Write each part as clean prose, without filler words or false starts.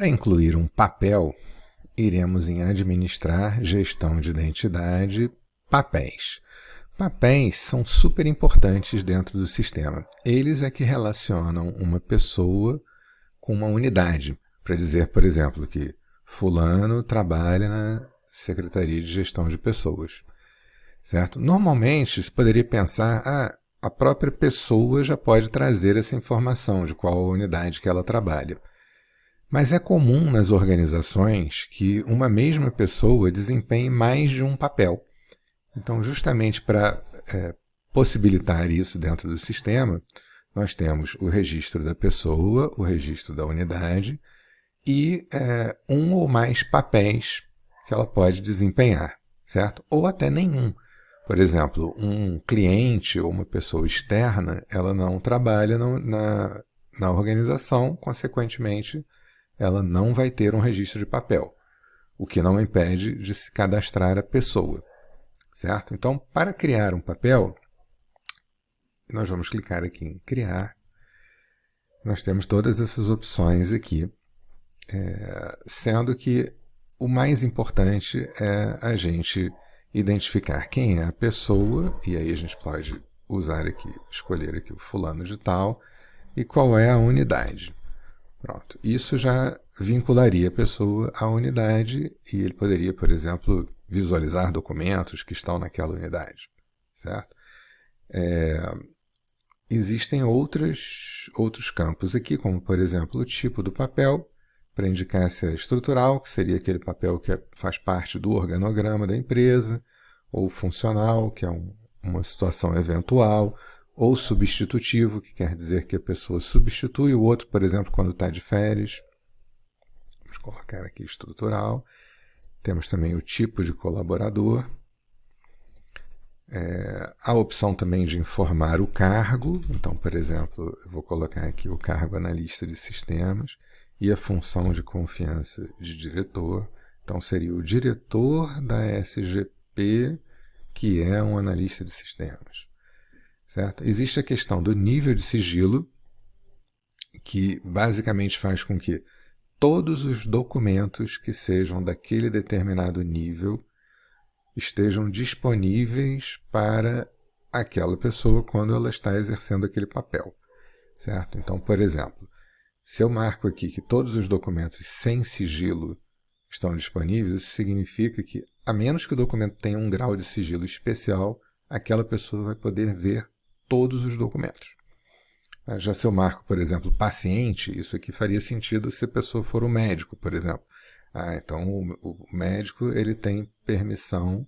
Para incluir um papel, iremos em Administrar, Gestão de Identidade, Papéis. Papéis são super importantes dentro do sistema. Eles é que relacionam uma pessoa com uma unidade. Para dizer, por exemplo, que fulano trabalha na Secretaria de Gestão de Pessoas. Certo? Normalmente, se poderia pensar, a própria pessoa já pode trazer essa informação de qual unidade que ela trabalha. Mas é comum nas organizações que uma mesma pessoa desempenhe mais de um papel. Então, justamente para possibilitar isso dentro do sistema, nós temos o registro da pessoa, o registro da unidade e um ou mais papéis que ela pode desempenhar, certo? Ou até nenhum. Por exemplo, um cliente ou uma pessoa externa, ela não trabalha na organização, consequentemente, ela não vai ter um registro de papel, o que não impede de se cadastrar a pessoa, certo? Então, para criar um papel, nós vamos clicar aqui em Criar. Nós temos todas essas opções aqui, sendo que o mais importante é a gente identificar quem é a pessoa, e aí a gente pode usar aqui, escolher aqui o fulano de tal, e qual é a unidade. Pronto. Isso já vincularia a pessoa à unidade e ele poderia, por exemplo, visualizar documentos que estão naquela unidade, certo? Existem outros campos aqui, como, por exemplo, o tipo do papel, para indicar se é estrutural, que seria aquele papel que faz parte do organograma da empresa, ou funcional, que é uma situação eventual, ou substitutivo, que quer dizer que a pessoa substitui o outro, por exemplo, quando está de férias. Vamos colocar aqui estrutural. Temos também o tipo de colaborador. A opção também de informar o cargo. Então, por exemplo, eu vou colocar aqui o cargo analista de sistemas e a função de confiança de diretor. Então, seria o diretor da SGP, que é um analista de sistemas. Certo? Existe a questão do nível de sigilo, que basicamente faz com que todos os documentos que sejam daquele determinado nível estejam disponíveis para aquela pessoa quando ela está exercendo aquele papel. Certo? Então, por exemplo, se eu marco aqui que todos os documentos sem sigilo estão disponíveis, isso significa que, a menos que o documento tenha um grau de sigilo especial, aquela pessoa vai poder ver todos os documentos. Já se eu marco, por exemplo, paciente, isso aqui faria sentido se a pessoa for o médico, por exemplo. Então o médico ele tem permissão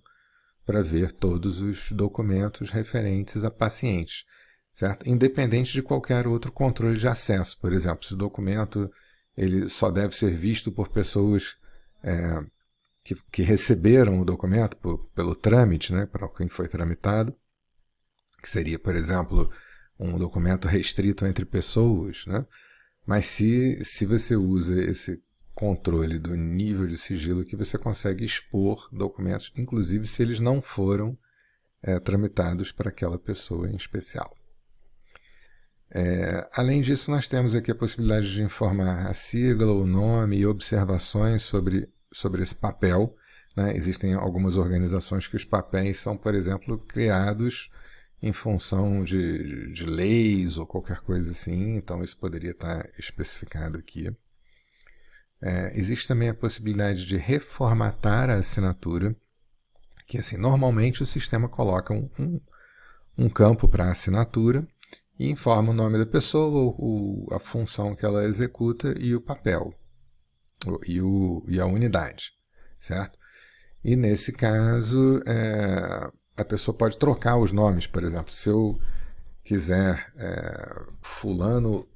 para ver todos os documentos referentes a pacientes, certo? Independente de qualquer outro controle de acesso. Por exemplo, se o documento ele só deve ser visto por pessoas que receberam o documento pelo trâmite, né, para quem foi tramitado, que seria, por exemplo, um documento restrito entre pessoas, né? Mas se você usa esse controle do nível de sigilo, que você consegue expor documentos, inclusive se eles não foram tramitados para aquela pessoa em especial. Além disso, nós temos aqui a possibilidade de informar a sigla, o nome e observações sobre esse papel. Né? Existem algumas organizações que os papéis são, por exemplo, criados em função de leis ou qualquer coisa assim, então isso poderia estar especificado aqui. Existe também a possibilidade de reformatar a assinatura, que assim, normalmente o sistema coloca um campo para a assinatura e informa o nome da pessoa, a função que ela executa e o papel, e a unidade, certo? E nesse caso, a pessoa pode trocar os nomes, por exemplo, se eu quiser fulano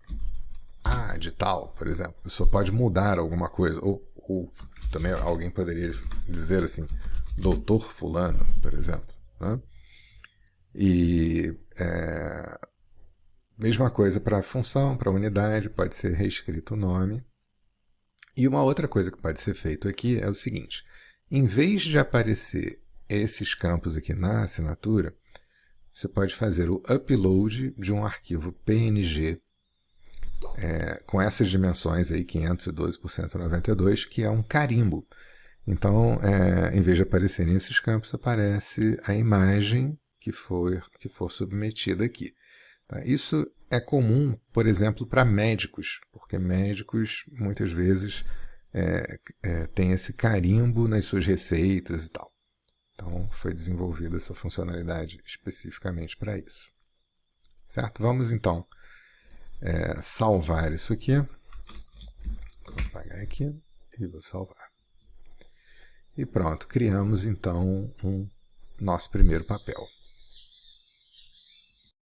de tal, por exemplo, a pessoa pode mudar alguma coisa, ou também alguém poderia dizer assim, doutor fulano, por exemplo, né? E mesma coisa para a função, para a unidade, pode ser reescrito o nome. E uma outra coisa que pode ser feito aqui é o seguinte, em vez de aparecer esses campos aqui na assinatura, você pode fazer o upload de um arquivo PNG com essas dimensões aí, 512 por 192, que é um carimbo. Então, em vez de aparecerem esses campos, aparece a imagem que for submetida aqui. Tá? Isso é comum, por exemplo, para médicos, porque médicos muitas vezes têm esse carimbo nas suas receitas e tal. Então, foi desenvolvida essa funcionalidade especificamente para isso. Certo? Vamos, então, salvar isso aqui. Vou apagar aqui e vou salvar. E pronto, criamos, então, nosso primeiro papel.